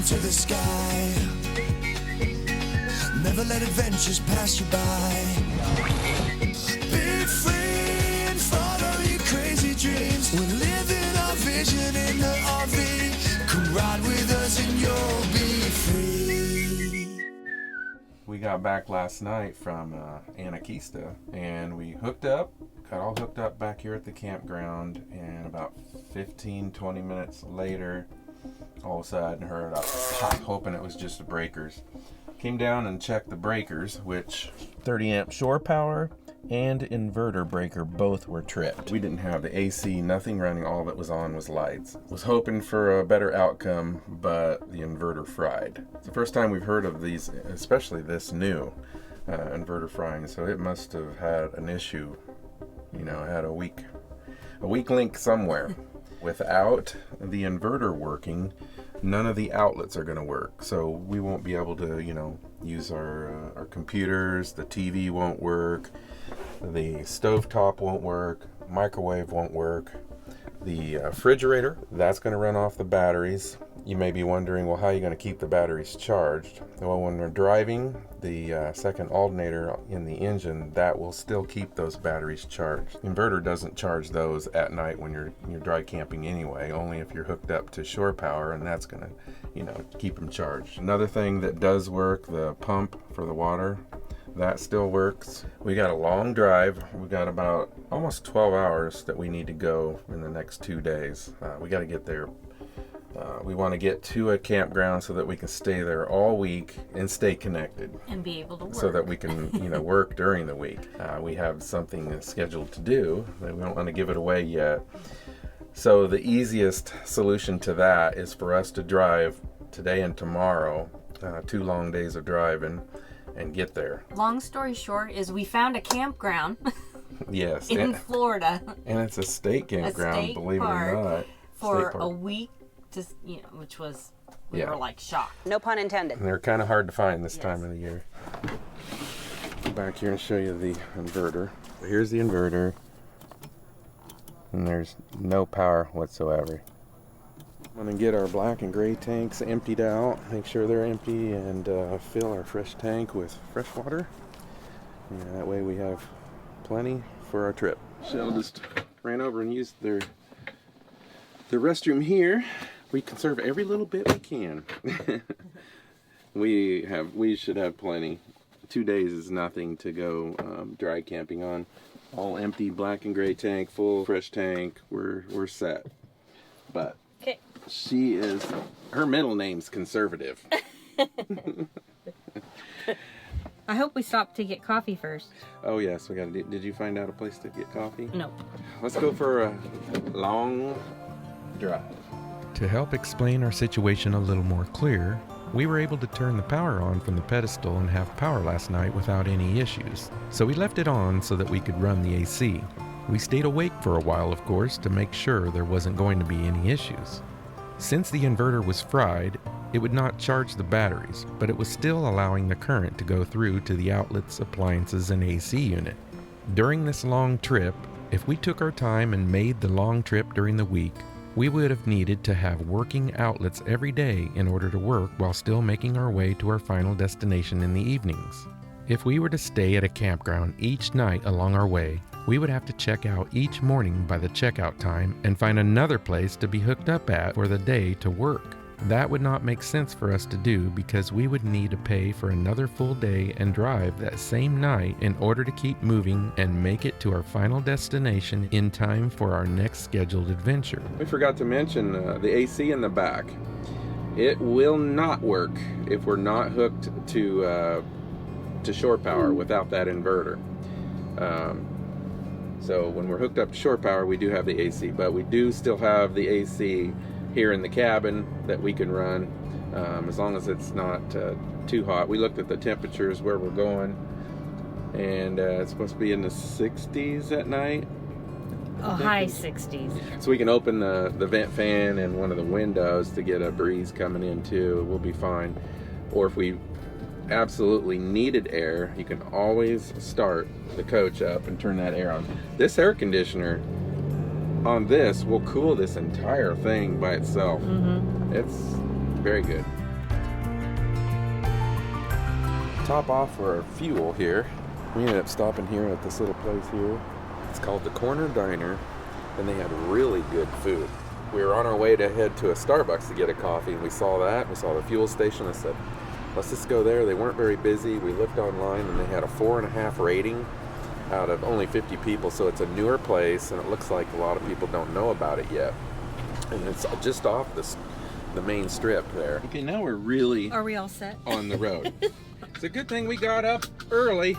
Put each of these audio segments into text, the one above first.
to the sky. Never let adventures pass you by. Be free and follow your crazy dreams. We're living our vision in the RV. Come ride with us and you'll be free. We got back last night from Anakeesta, and we got all hooked up back here at the campground, and about 15-20 minutes later, all of a sudden heard a pop, hoping it was just the breakers. Came down and checked the breakers, which 30 amp shore power and inverter breaker both were tripped. We didn't have the AC, nothing running, all that was on was lights. Was hoping for a better outcome, but the inverter fried. It's the first time we've heard of these, especially this new inverter frying, so it must have had an issue, you know, had a weak link somewhere. Without the inverter working, none of the outlets are going to work, so we won't be able to, you know, use our computers. The TV won't work, the stovetop won't work, microwave won't work, the refrigerator, that's going to run off the batteries. You may be wondering, well, how are you going to keep the batteries charged? Well, when we're driving, the second alternator in the engine, that will still keep those batteries charged. Inverter doesn't charge those at night when you're dry camping anyway, only if you're hooked up to shore power, and that's going to, you know, keep them charged. Another thing that does work, the pump for the water, that still works. We got a long drive. We got about almost 12 hours that we need to go in the next 2 days. We got to get there. We want to get to a campground so that we can stay there all week and stay connected. And be able to work. So that we can, you know, work during the week. We have something scheduled to do, but we don't want to give it away yet. So the easiest solution to that is for us to drive today and tomorrow, 2 long days of driving, and get there. Long story short is we found a campground. Yes. in Florida. And it's a state campground, believe it or not. For a week, to, you know, which was, we were like shocked. No pun intended. And they're kind of hard to find this time of the year. Go back here and show you the inverter. Here's the inverter. And there's no power whatsoever. I'm going to get our black and gray tanks emptied out, make sure they're empty, and fill our fresh tank with fresh water. And that way we have plenty for our trip. Shell just ran over and used the restroom here. We conserve every little bit we can. We should have plenty. 2 days is nothing to go dry camping on. All empty black and gray tank, full fresh tank. We're set. But okay. Her middle name's Conservative. I hope we stop to get coffee first. Oh yes, did you find out a place to get coffee? No. Let's go for a long drive. To help explain our situation a little more clear, we were able to turn the power on from the pedestal and have power last night without any issues. So we left it on so that we could run the AC. We stayed awake for a while, of course, to make sure there wasn't going to be any issues. Since the inverter was fried, it would not charge the batteries, but it was still allowing the current to go through to the outlets, appliances, and AC unit. During this long trip, if we took our time and made the long trip during the week, we would have needed to have working outlets every day in order to work while still making our way to our final destination in the evenings. If we were to stay at a campground each night along our way, we would have to check out each morning by the checkout time and find another place to be hooked up at for the day to work. That would not make sense for us to do because we would need to pay for another full day and drive that same night in order to keep moving and make it to our final destination in time for our next scheduled adventure. We forgot to mention the AC in the back. It will not work if we're not hooked to shore power without that inverter. So when we're hooked up to shore power, we do have the AC, but we do still have the AC here in the cabin that we can run as long as it's not too hot. We looked at the temperatures where we're going, and it's supposed to be in the 60s at night. Oh, high 60s. So we can open the vent fan and one of the windows to get a breeze coming in too. We'll be fine. Or if we absolutely needed air, you can always start the coach up and turn that air on. This air conditioner on this will cool this entire thing by itself. It's very good. top off for our fuel here, we ended up stopping here at this little place here. It's called the Corner Diner, and they had really good food. We were on our way to head to a Starbucks to get a coffee, and we saw that. We saw the fuel station. I said, let's just go there. They weren't very busy. We looked online, and they had a 4.5 rating out of only 50 people, so it's a newer place, and it looks like a lot of people don't know about it yet. And it's just off the main strip there. Okay, now we're really Are we all set? on the road. It's a good thing we got up early.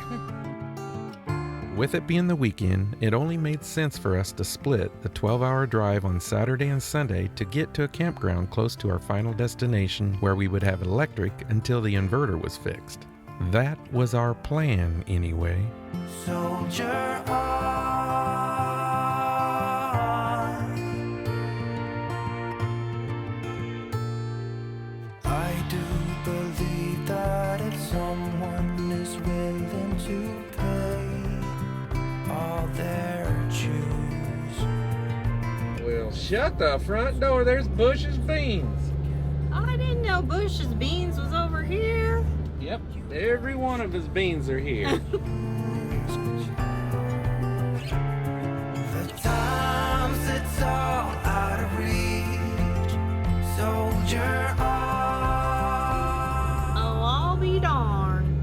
With it being the weekend, it only made sense for us to split the 12-hour drive on Saturday and Sunday to get to a campground close to our final destination where we would have electric until the inverter was fixed. That was our plan anyway. Soldier on. I do believe that if someone is willing to pay all their dues. Well, shut the front door. There's Bush's Beans. I didn't know Bush's Beans was over here. Yep, every one of his beans are here. The times it's all out of reach. Soldier on. Oh, I'll be darned.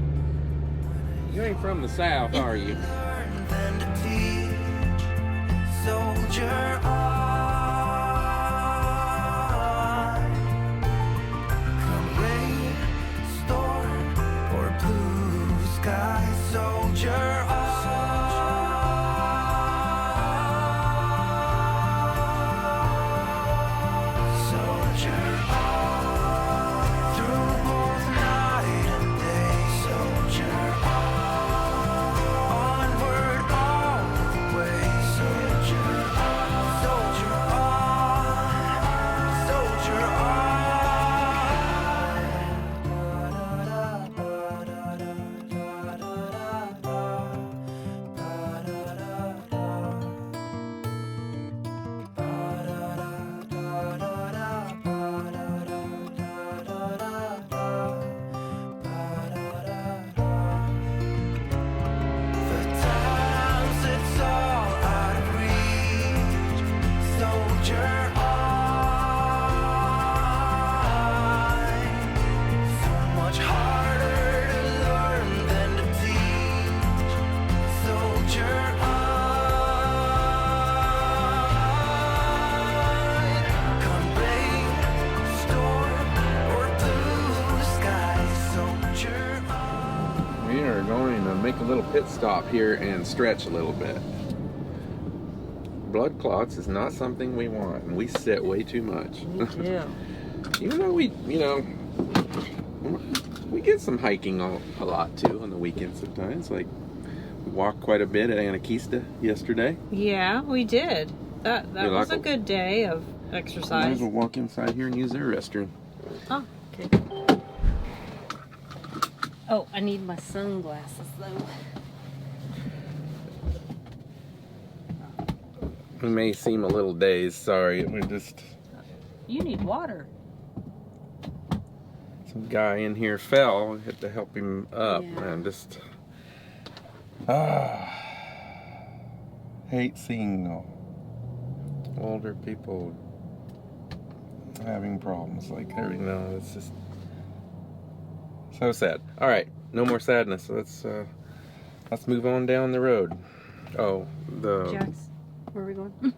You ain't from the South, are you? Learn then to teach. Soldier on. Come rain, storm, or blue sky. Soldier on. Soldier on. Through both night and day. Soldier on. Onward all the way. Soldier on. Soldier on. Soldier The times it's all out of reach. Soldier on. So much harder to learn than to teach. Soldier on. Come rain, storm, or blue skies. Soldier on. We are going to make a little pit stop here and stretch a little bit. Blood clots is not something we want, and we sit way too much. Me too. Even though we get some hiking a lot too on the weekends sometimes. Like, we walked quite a bit at Anakista yesterday. Yeah, we did. That You was like a good day of Might exercise. as well walk inside here and use their restroom. Oh, okay. Oh, I need my sunglasses though. We may seem a little dazed, sorry. We're just... You need water. Some guy in here fell. We had to help him up, Yeah. man. Just hate seeing older people having problems like that. You know, it's just so sad. All right, no more sadness. Let's move on down the road. Oh, Jax, where are we going?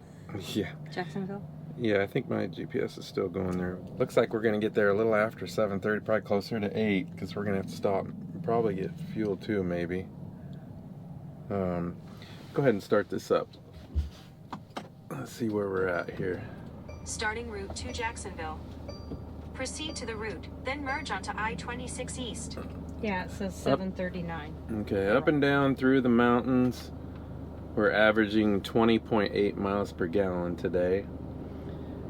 yeah. Jacksonville? Yeah, I think my GPS is still going there. Looks like we're gonna get there a little after 7:30, probably closer to 8, because we're gonna have to stop, probably get fuel too, maybe. Go ahead and start this up. Let's see where we're at here. Starting route to Jacksonville. Proceed to the route, then merge onto I-26 East. Yeah, it says 7:39. Okay, up and down through the mountains. We're averaging 20.8 miles per gallon today.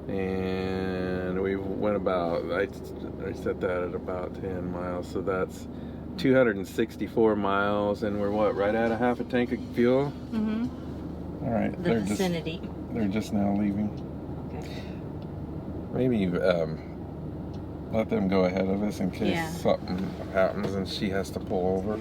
And we went about, I set that at about 10 miles, so that's 264 miles, and we're what, right at a half a tank of fuel? Mm-hmm. All right, The vicinity. they're just now leaving. Okay. Maybe let them go ahead of us in case Yeah. something happens and she has to pull over.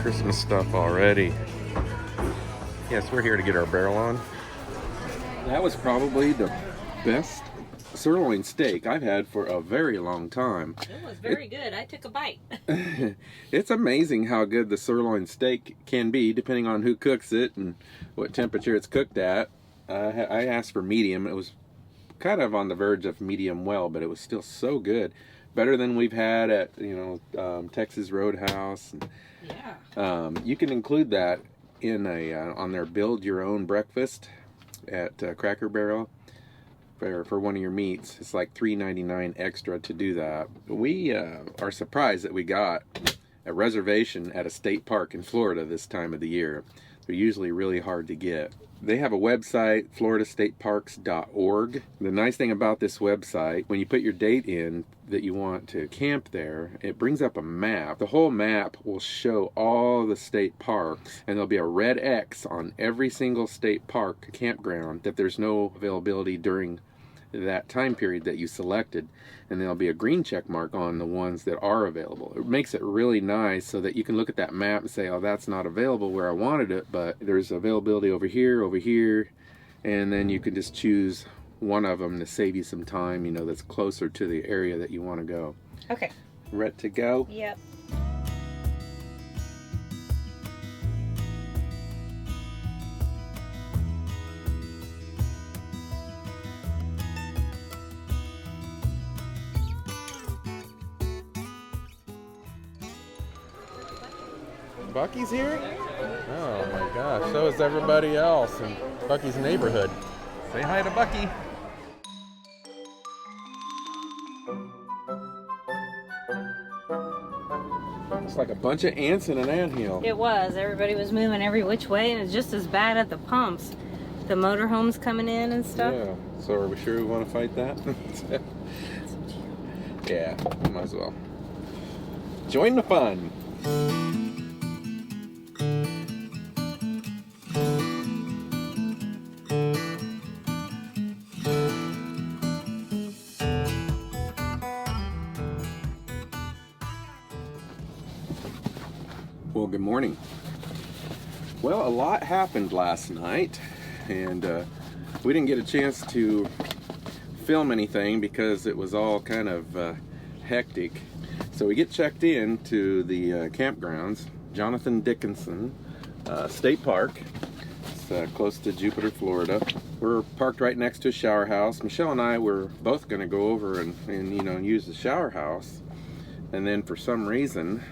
Christmas stuff already. Yes, we're here to get our barrel on. That was probably the best sirloin steak I've had for a very long time. It was very good. I took a bite. It's amazing how good the sirloin steak can be depending on who cooks it and what temperature it's cooked at. I asked for medium. It was kind of on the verge of medium well, but it was still so good. Better than we've had at, Texas Roadhouse. Yeah. You can include that in on their build your own breakfast at Cracker Barrel for one of your meats. It's like $3.99 extra to do that. We are surprised that we got a reservation at a state park in Florida this time of the year. They're usually really hard to get. They have a website, floridastateparks.org. The nice thing about this website, when you put your date in that you want to camp there, it brings up a map. The whole map will show all the state parks, and there'll be a red X on every single state park campground that there's no availability during that time period that you selected, and there'll be a green check mark on the ones that are available. It makes it really nice so that you can look at that map and say, oh, that's not available where I wanted it, but there's availability over here, and then you can just choose one of them to save you some time, that's closer to the area that you want to go. Okay. Ready to go? Yep. Bucky's here? Oh my gosh, so is everybody else in Bucky's neighborhood. Say hi to Bucky. It's like a bunch of ants in an anthill. It was. Everybody was moving every which way, and it's just as bad at the pumps. The motorhomes coming in and stuff. Yeah, so are we sure we want to fight that? Yeah, might as well. Join the fun. Well, good morning. Well, a lot happened last night, and we didn't get a chance to film anything because it was all kind of hectic. So we get checked in to the campgrounds, Jonathan Dickinson State Park. It's close to Jupiter, Florida. We're parked right next to a shower house. Michelle and I were both going to go over and use the shower house, and then for some reason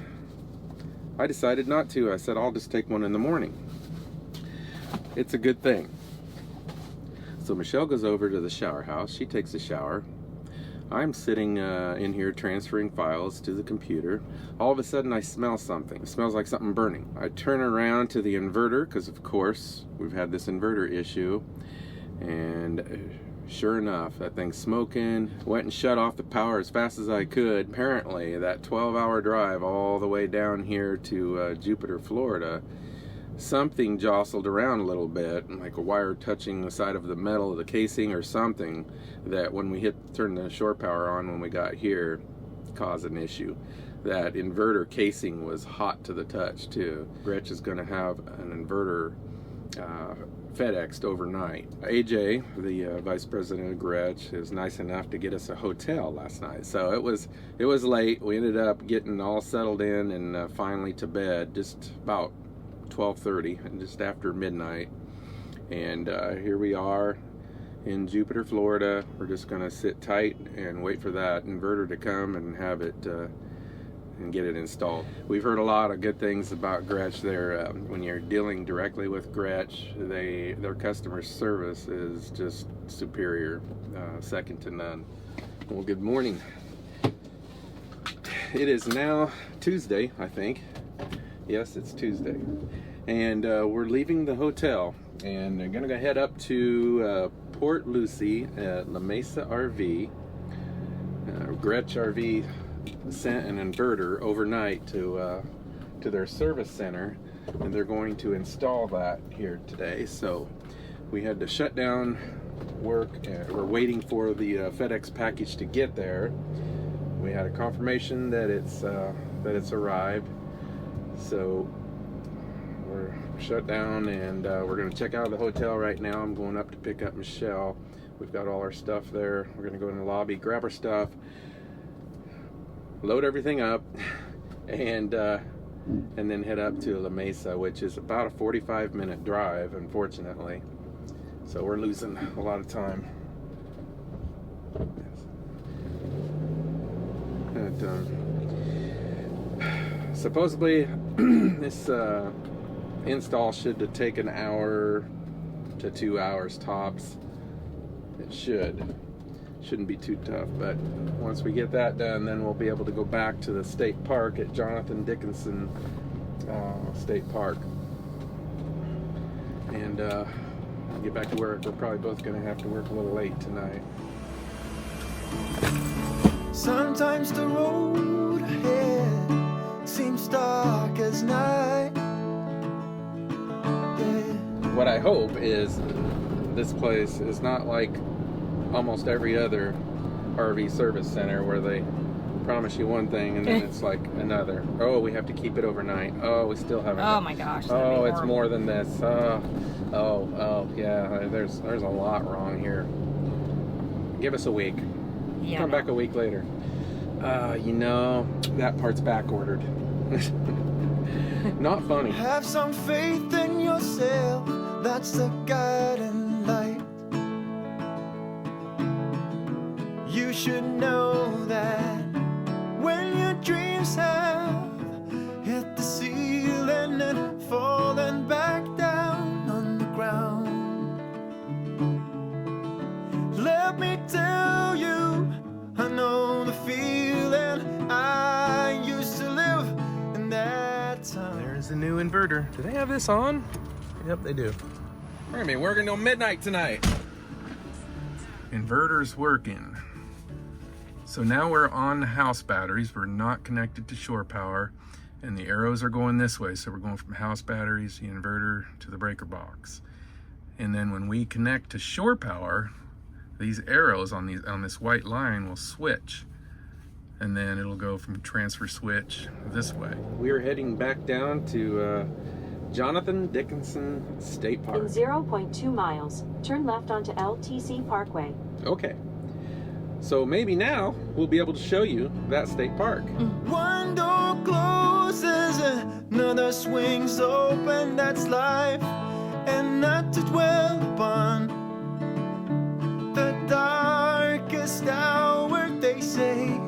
I decided not to. I said I'll just take one in the morning. It's a good thing. So Michelle goes over to the shower house. She takes a shower. I'm sitting in here transferring files to the computer. All of a sudden I smell something. It smells like something burning. I turn around to the inverter because of course we've had this inverter issue, and sure enough, that thing's smoking. Went and shut off the power as fast as I could. Apparently that 12-hour drive all the way down here to Jupiter, Florida, something jostled around a little bit, like a wire touching the side of the metal of the casing or something, that when we turned the shore power on when we got here, caused an issue. that inverter casing was hot to the touch too. Grech is going to have an inverter FedExed overnight. AJ, the vice president of Grech, is nice enough to get us a hotel last night. So it was late. We ended up getting all settled in and finally to bed just about 12:30, and just after midnight. And here we are in Jupiter, Florida. We're just gonna sit tight and wait for that inverter to come and have it and get it installed. We've heard a lot of good things about Grech. When you're dealing directly with Grech, their customer service is just superior, second to none. Well, good morning. It is now Tuesday, I think. Yes, it's Tuesday, and we're leaving the hotel, and they're gonna go head up to Port Lucie at La Mesa RV. Grech RV sent an inverter overnight to their service center, and they're going to install that here today. So we had to shut down work. We're waiting for the FedEx package to get there. We had a confirmation that it's arrived. So we're shut down, and we're going to check out of the hotel right now. I'm going up to pick up Michelle. We've got all our stuff there. We're going to go in the lobby, grab our stuff, load everything up, and then head up to La Mesa, which is about a 45-minute drive, unfortunately. So we're losing a lot of time. Supposedly this install should take an hour to 2 hours tops. It shouldn't be too tough, but once we get that done, then we'll be able to go back to the state park at Jonathan Dickinson State Park and get back to work. We're probably both going to have to work a little late tonight. Sometimes the road ahead seems dark as night. Yeah. What I hope is this place is not like almost every other RV service center where they promise you one thing and then it's like another. Oh, we have to keep it overnight. Oh, we still haven't. Oh my gosh. Oh, it's more than this. Oh, yeah. There's a lot wrong here. Give us a week. Yeah, Come back a week later. That part's back ordered. Not funny. Have some faith in yourself. That's the guiding light. You should know that when your dreams have hit the ceiling and fallen back down on the ground, let me tell you, I know the feeling. I used to live in that time. There's the new inverter. Do they have this on? Yep, they do. We're gonna be working till midnight tonight. Inverter's working. So now we're on house batteries. We're not connected to shore power, and the arrows are going this way. So we're going from house batteries, the inverter, to the breaker box. And then when we connect to shore power, these arrows on this white line will switch, and then it'll go from transfer switch this way. We are heading back down to Jonathan Dickinson State Park. In 0.2 miles, turn left onto LTC Parkway. Okay. So maybe now we'll be able to show you that state park. One door closes, another swings open. That's life, and not to dwell upon the darkest hour, they say,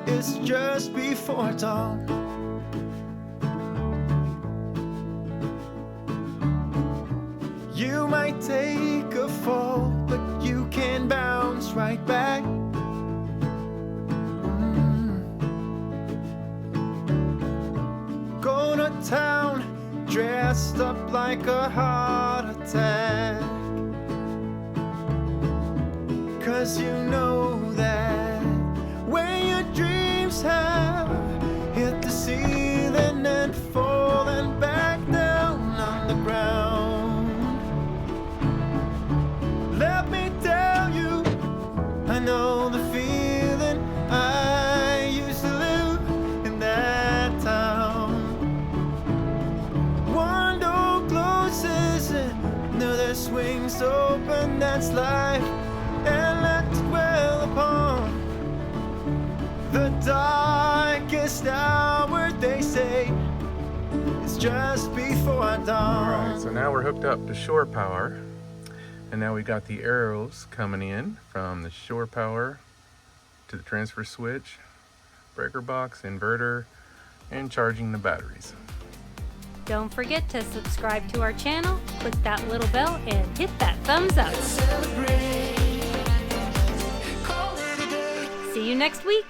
is just before dawn. You might take a fall, but you can bounce right back. Go to town dressed up like a heart attack, 'cause you know that when your dreams have hit the ceiling and fallen back down on the ground, let me tell you, I know the feeling. I used to live in eyes open, that's life, and let it dwell upon the darkest hour, they say, it's just before dawn. Alright, so now we're hooked up to shore power. And now we got the arrows coming in from the shore power to the transfer switch, breaker box, inverter, and charging the batteries. Don't forget to subscribe to our channel, click that little bell, and hit that thumbs up. Celebrate. Call it a day. See you next week.